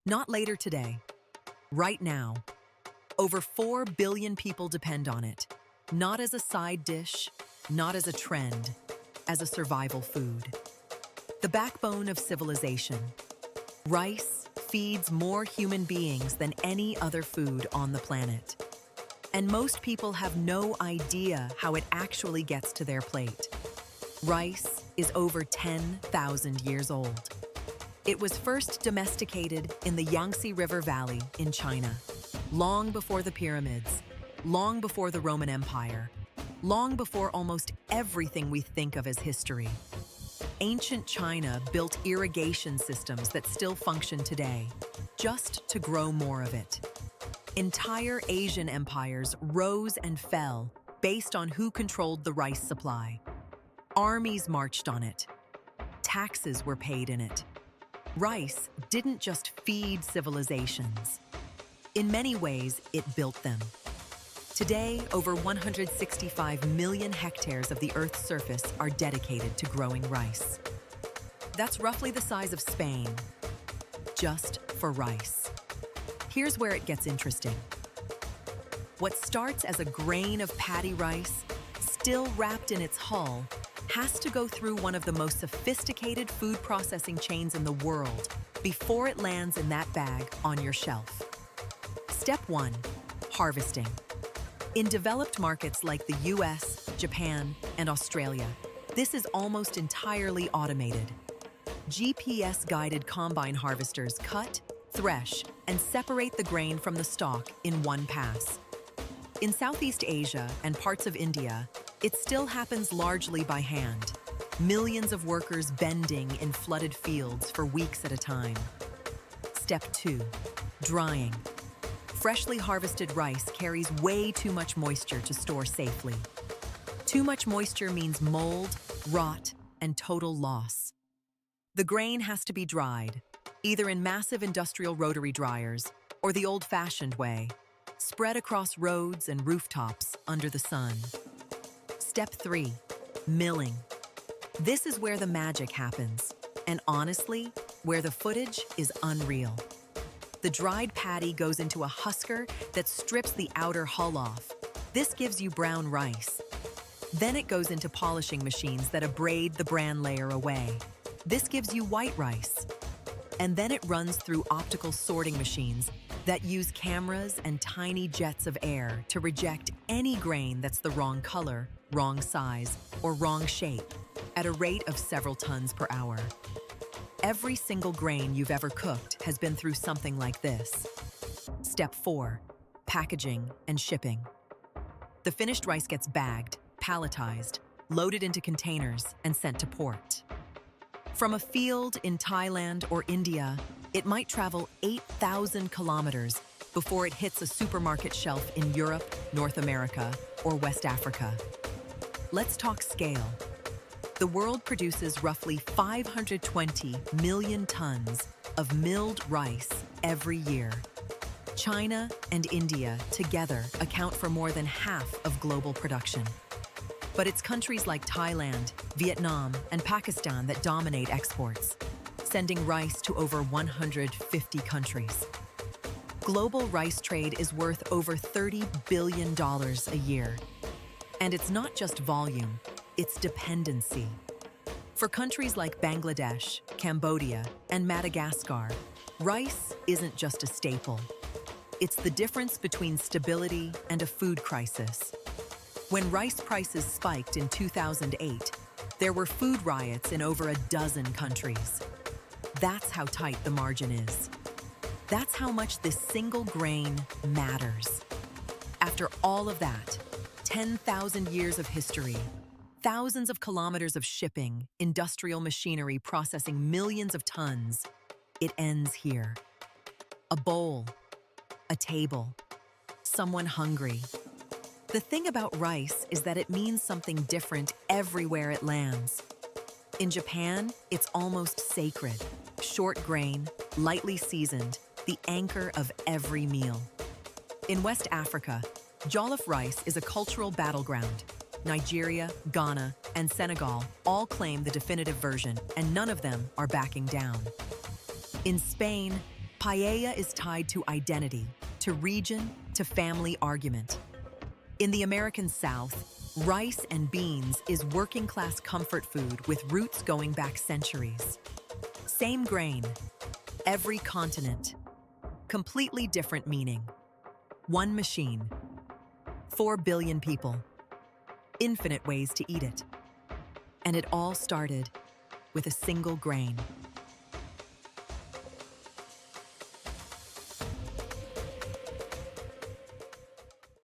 Not later today. Right now. Over 4 billion people depend on it. Not as a side dish, not as a trend, as a survival food. The backbone of civilization. Rice feeds more human beings than any other food on the planet. And most people have no idea how it actually gets to their plate. Rice is over 10,000 years old. It was first domesticated in the Yangtze River Valley in China, long before the pyramids, long before the Roman Empire, long before almost everything we think of as history. Ancient China built irrigation systems that still function today, just to grow more of it. Entire Asian empires rose and fell based on who controlled the rice supply. Armies marched on it. Taxes were paid in it. Rice didn't just feed civilizations. In many ways, it built them. Today, over 165 million hectares of the Earth's surface are dedicated to growing rice. That's roughly the size of Spain, just for rice. Here's where it gets interesting. What starts as a grain of paddy rice, still wrapped in its hull, has to go through one of the most sophisticated food processing chains in the world before it lands in that bag on your shelf. Step 1. Harvesting. In developed markets like the US, Japan, and Australia, this is almost entirely automated. GPS-guided combine harvesters cut, thresh, and separate the grain from the stalk in one pass. In Southeast Asia and parts of India, it still happens largely by hand, millions of workers bending in flooded fields for weeks at a time. Step 2. Drying. Freshly harvested rice carries way too much moisture to store safely. Too much moisture means mold, rot, and total loss. The grain has to be dried, either in massive industrial rotary dryers or the old-fashioned way, spread across roads and rooftops under the sun. Step 3. Milling. This is where the magic happens, and honestly, where the footage is unreal. The dried paddy goes into a husker that strips the outer hull off. This gives you brown rice. Then it goes into polishing machines that abrade the bran layer away. This gives you white rice. And then it runs through optical sorting machines that use cameras and tiny jets of air to reject any grain that's the wrong color, wrong size, or wrong shape at a rate of several tons per hour. Every single grain you've ever cooked has been through something like this. Step 4. Packaging and shipping. The finished rice gets bagged, palletized, loaded into containers, and sent to port. From a field in Thailand or India, it might travel 8,000 kilometers before it hits a supermarket shelf in Europe, North America, or West Africa. Let's talk scale. The world produces roughly 520 million tons of milled rice every year. China and India together account for more than half of global production. But it's countries like Thailand, Vietnam, and Pakistan that dominate exports, sending rice to over 150 countries. Global rice trade is worth over $30 billion a year. And it's not just volume, it's dependency. For countries like Bangladesh, Cambodia, and Madagascar, rice isn't just a staple. It's the difference between stability and a food crisis. When rice prices spiked in 2008, there were food riots in over a dozen countries. That's how tight the margin is. That's how much this single grain matters. After all of that, 10,000 years of history, thousands of kilometers of shipping, industrial machinery processing millions of tons, it ends here. A bowl, a table, someone hungry. The thing about rice is that it means something different everywhere it lands. In Japan, it's almost sacred. Short grain, lightly seasoned, the anchor of every meal. In West Africa, jollof rice is a cultural battleground. Nigeria, Ghana, and Senegal all claim the definitive version, and none of them are backing down. In Spain, Paella is tied to identity, to region, to family argument. In the American South, rice and beans is working-class comfort food with roots going back centuries. Same grain, every continent, completely different meaning. One machine, 4 billion people, infinite ways to eat it. And it all started with a single grain.